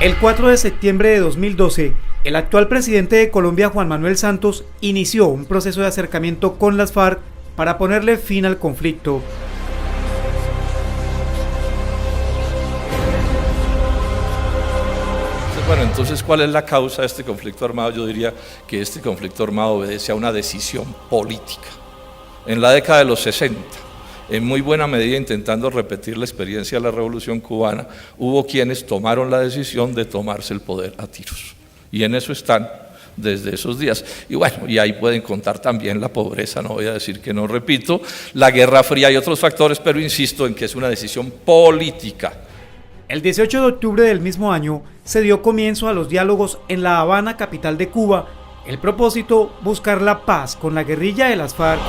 El 4 de septiembre de 2012, el actual presidente de Colombia, Juan Manuel Santos, inició un proceso de acercamiento con las FARC para ponerle fin al conflicto. Bueno, entonces, ¿cuál es la causa de este conflicto armado? Yo diría que este conflicto armado obedece a una decisión política. En la década de los 60, en muy buena medida intentando repetir la experiencia de la Revolución Cubana, hubo quienes tomaron la decisión de tomarse el poder a tiros. Y en eso están desde esos días. Y bueno, y ahí pueden contar también la pobreza, no voy a decir que no, repito, la Guerra Fría y otros factores, pero insisto en que es una decisión política. El 18 de octubre del mismo año se dio comienzo a los diálogos en La Habana, capital de Cuba. El propósito, buscar la paz con la guerrilla de las FARC.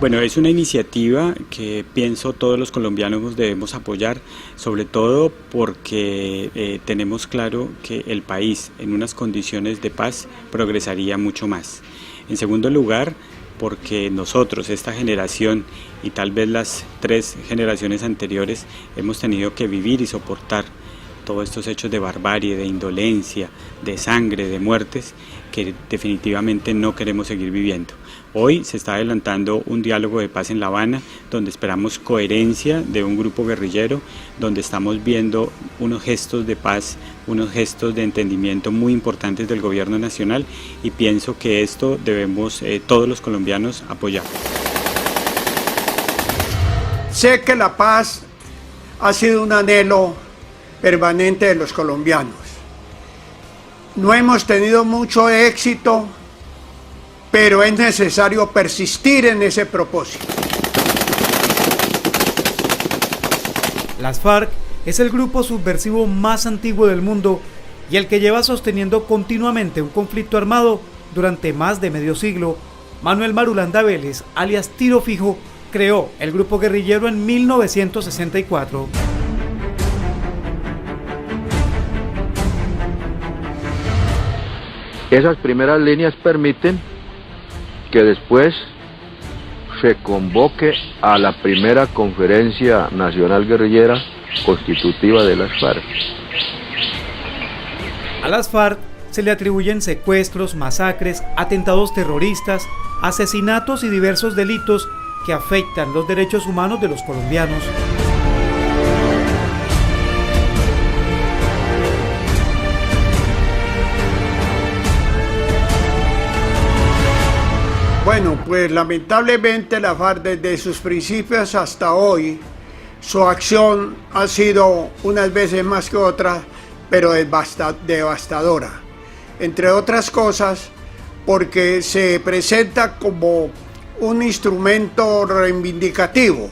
Bueno, es una iniciativa que pienso todos los colombianos debemos apoyar, sobre todo porque tenemos claro que el país en unas condiciones de paz progresaría mucho más. En segundo lugar, porque nosotros, esta generación y tal vez las 3 generaciones anteriores, hemos tenido que vivir y soportar todos estos hechos de barbarie, de indolencia, de sangre, de muertes, que definitivamente no queremos seguir viviendo. Hoy se está adelantando un diálogo de paz en La Habana, donde esperamos coherencia de un grupo guerrillero, donde estamos viendo unos gestos de paz, unos gestos de entendimiento muy importantes del gobierno nacional, y pienso que esto debemos todos los colombianos apoyar. Sé que la paz ha sido un anhelo permanente de los colombianos. No hemos tenido mucho éxito, pero es necesario persistir en ese propósito. Las FARC es el grupo subversivo más antiguo del mundo y el que lleva sosteniendo continuamente un conflicto armado durante más de medio siglo. Manuel Marulanda Vélez, alias Tiro Fijo, creó el grupo guerrillero en 1964. Esas primeras líneas permiten que después se convoque a la primera conferencia nacional guerrillera constitutiva de las FARC. A las FARC se le atribuyen secuestros, masacres, atentados terroristas, asesinatos y diversos delitos que afectan los derechos humanos de los colombianos. Bueno, pues lamentablemente la FARC desde sus principios hasta hoy, su acción ha sido unas veces más que otras, pero devastadora. Entre otras cosas, porque se presenta como un instrumento reivindicativo,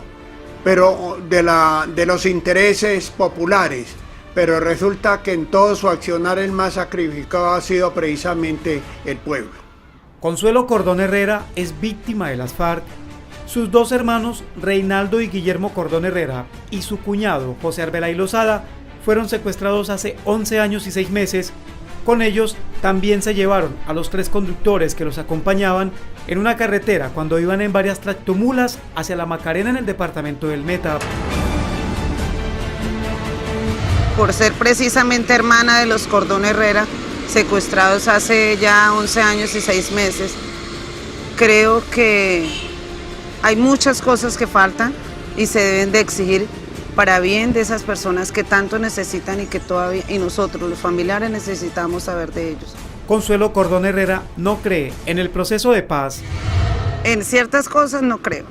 pero de los intereses populares, pero resulta que en todo su accionar el más sacrificado ha sido precisamente el pueblo. Consuelo Cordón Herrera es víctima de las FARC. Sus 2 hermanos, Reinaldo y Guillermo Cordón Herrera, y su cuñado, José Arbeláy Lozada, fueron secuestrados hace 11 años y 6 meses. Con ellos también se llevaron a los 3 conductores que los acompañaban en una carretera cuando iban en varias tractomulas hacia La Macarena en el departamento del Meta. Por ser precisamente hermana de los Cordón Herrera, secuestrados hace ya 11 años y 6 meses, creo que hay muchas cosas que faltan y se deben de exigir para bien de esas personas que tanto necesitan y que todavía, y nosotros los familiares necesitamos saber de ellos. Consuelo Cordón Herrera no cree en el proceso de paz. En ciertas cosas no creo,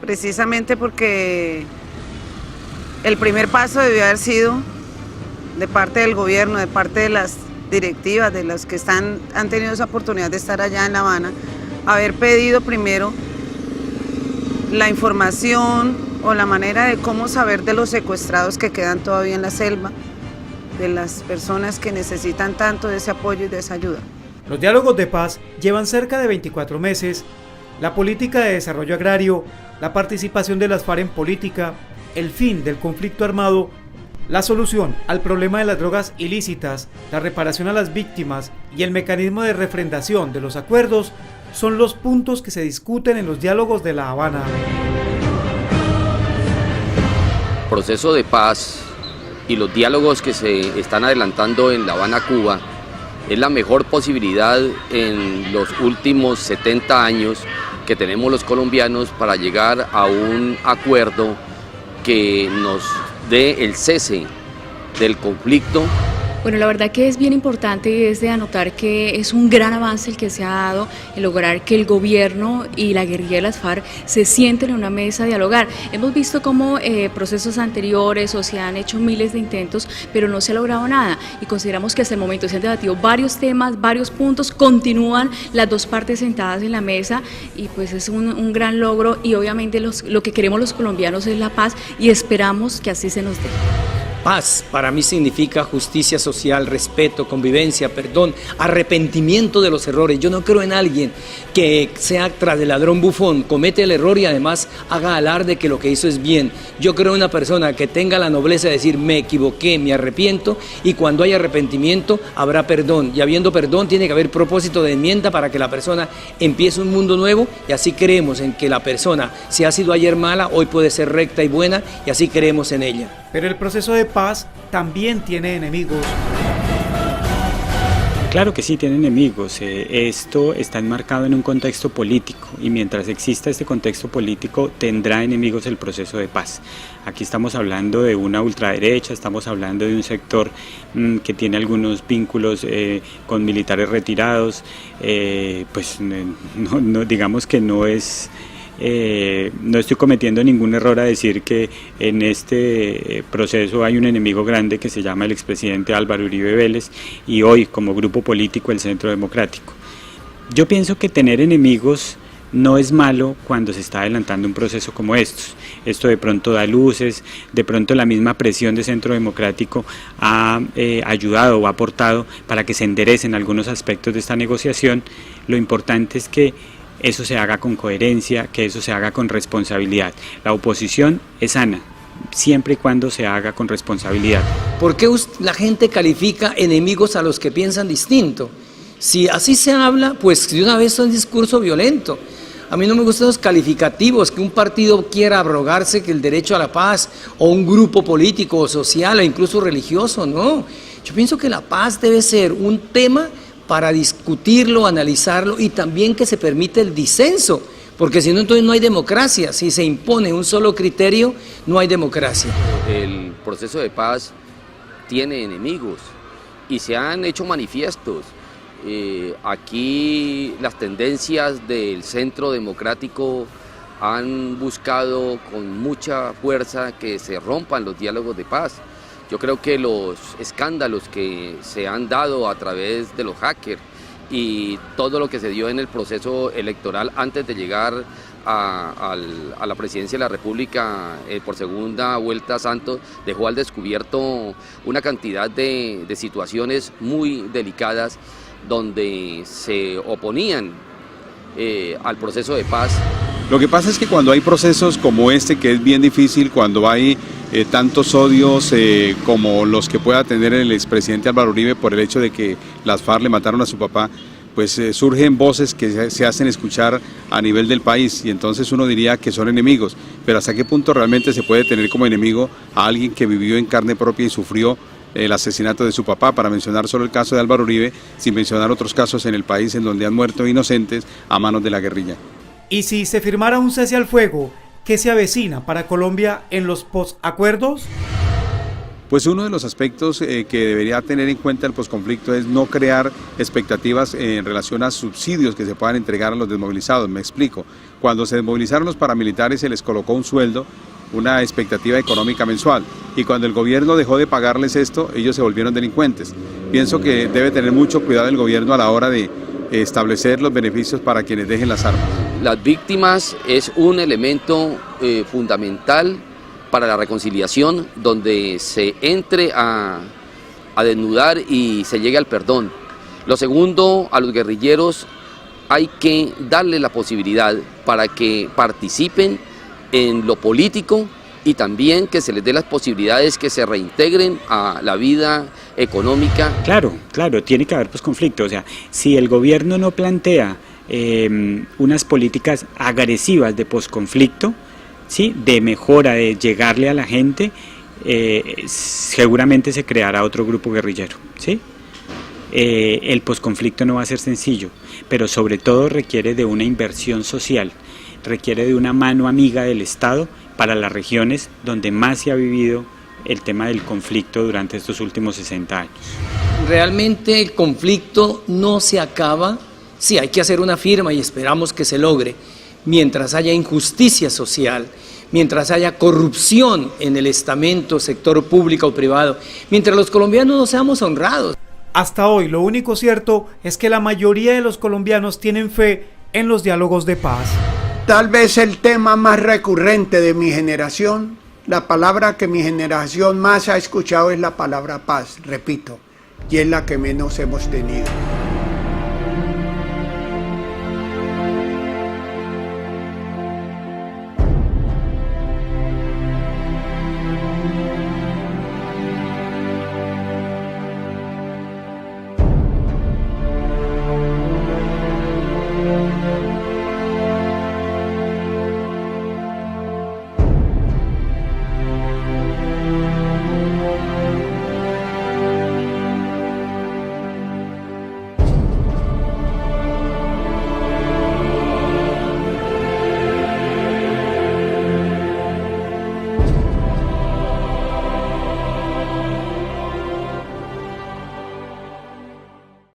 precisamente porque el primer paso debió haber sido de parte del gobierno, de parte de las directivas, de los que han tenido esa oportunidad de estar allá en La Habana, haber pedido primero la información o la manera de cómo saber de los secuestrados que quedan todavía en la selva, de las personas que necesitan tanto de ese apoyo y de esa ayuda. Los diálogos de paz llevan cerca de 24 meses. La política de desarrollo agrario, la participación de las FARC en política, el fin del conflicto armado, la solución al problema de las drogas ilícitas, la reparación a las víctimas y el mecanismo de refrendación de los acuerdos son los puntos que se discuten en los diálogos de La Habana. Proceso de paz y los diálogos que se están adelantando en La Habana, Cuba, es la mejor posibilidad en los últimos 70 años que tenemos los colombianos para llegar a un acuerdo que nos dé el cese del conflicto. Bueno, la verdad que es bien importante y es de anotar que es un gran avance el que se ha dado en lograr que el gobierno y la guerrilla de las FARC se sienten en una mesa a dialogar. Hemos visto cómo procesos anteriores o se han hecho miles de intentos, pero no se ha logrado nada y consideramos que hasta el momento se han debatido varios temas, varios puntos, continúan las dos partes sentadas en la mesa y pues es un gran logro y obviamente lo que queremos los colombianos es la paz y esperamos que así se nos dé. Paz para mí significa justicia social, respeto, convivencia, perdón, arrepentimiento de los errores. Yo no creo en alguien que sea tras del ladrón bufón, comete el error y además haga alarde que lo que hizo es bien. Yo creo en una persona que tenga la nobleza de decir me equivoqué, me arrepiento y cuando hay arrepentimiento habrá perdón y habiendo perdón tiene que haber propósito de enmienda para que la persona empiece un mundo nuevo y así creemos en que la persona, si ha sido ayer mala, hoy puede ser recta y buena y así creemos en ella. Pero el proceso de paz también tiene enemigos. Claro que sí, tiene enemigos. Esto está enmarcado en un contexto político y mientras exista este contexto político tendrá enemigos el proceso de paz. Aquí estamos hablando de una ultraderecha, estamos hablando de un sector que tiene algunos vínculos con militares retirados, digamos que no es... no estoy cometiendo ningún error a decir que en este proceso hay un enemigo grande que se llama el expresidente Álvaro Uribe Vélez y hoy como grupo político el Centro Democrático. Yo pienso que tener enemigos no es malo cuando se está adelantando un proceso como estos. Esto de pronto da luces, de pronto la misma presión de Centro Democrático ha ayudado o ha aportado para que se enderecen algunos aspectos de esta negociación. Lo importante es que eso se haga con coherencia, que eso se haga con responsabilidad. La oposición es sana, siempre y cuando se haga con responsabilidad. ¿Por qué la gente califica enemigos a los que piensan distinto? Si así se habla, pues de una vez es un discurso violento. A mí no me gustan los calificativos, que un partido quiera abrogarse que el derecho a la paz, o un grupo político o social o incluso religioso, no. Yo pienso que la paz debe ser un tema para discutirlo, analizarlo y también que se permite el disenso, porque si no entonces no hay democracia, si se impone un solo criterio no hay democracia. El proceso de paz tiene enemigos y se han hecho manifiestos. Aquí las tendencias del Centro Democrático han buscado con mucha fuerza que se rompan los diálogos de paz. Yo creo que los escándalos que se han dado a través de los hackers y todo lo que se dio en el proceso electoral antes de llegar a la presidencia de la República por segunda vuelta Santos dejó al descubierto una cantidad de situaciones muy delicadas donde se oponían al proceso de paz. Lo que pasa es que cuando hay procesos como este, que es bien difícil, cuando hay tantos odios como los que pueda tener el expresidente Álvaro Uribe por el hecho de que las FARC le mataron a su papá, pues surgen voces que se hacen escuchar a nivel del país y entonces uno diría que son enemigos, pero ¿hasta qué punto realmente se puede tener como enemigo a alguien que vivió en carne propia y sufrió el asesinato de su papá, para mencionar solo el caso de Álvaro Uribe, sin mencionar otros casos en el país en donde han muerto inocentes a manos de la guerrilla? Y si se firmara un cese al fuego, ¿qué se avecina para Colombia en los posacuerdos? Pues uno de los aspectos que debería tener en cuenta el posconflicto es no crear expectativas en relación a subsidios que se puedan entregar a los desmovilizados. Me explico. Cuando se desmovilizaron los paramilitares se les colocó un sueldo, una expectativa económica mensual, y cuando el gobierno dejó de pagarles esto, ellos se volvieron delincuentes. Pienso que debe tener mucho cuidado el gobierno a la hora de establecer los beneficios para quienes dejen las armas. Las víctimas es un elemento fundamental para la reconciliación, donde se entre a desnudar y se llegue al perdón. Lo segundo, a los guerrilleros hay que darle la posibilidad para que participen en lo político y también que se les dé las posibilidades que se reintegren a la vida económica. Claro, tiene que haber posconflicto. O sea, si el gobierno no plantea unas políticas agresivas de posconflicto, ¿sí?, de mejora, de llegarle a la gente, seguramente se creará otro grupo guerrillero, ¿sí? El posconflicto no va a ser sencillo, pero sobre todo requiere de una inversión social, requiere de una mano amiga del Estado para las regiones donde más se ha vivido el tema del conflicto durante estos últimos 60 años. Realmente el conflicto no se acaba, sí hay que hacer una firma y esperamos que se logre, mientras haya injusticia social, mientras haya corrupción en el estamento, sector público o privado, mientras los colombianos no seamos honrados. Hasta hoy lo único cierto es que la mayoría de los colombianos tienen fe en los diálogos de paz. Tal vez el tema más recurrente de mi generación, la palabra que mi generación más ha escuchado es la palabra paz, repito, y es la que menos hemos tenido.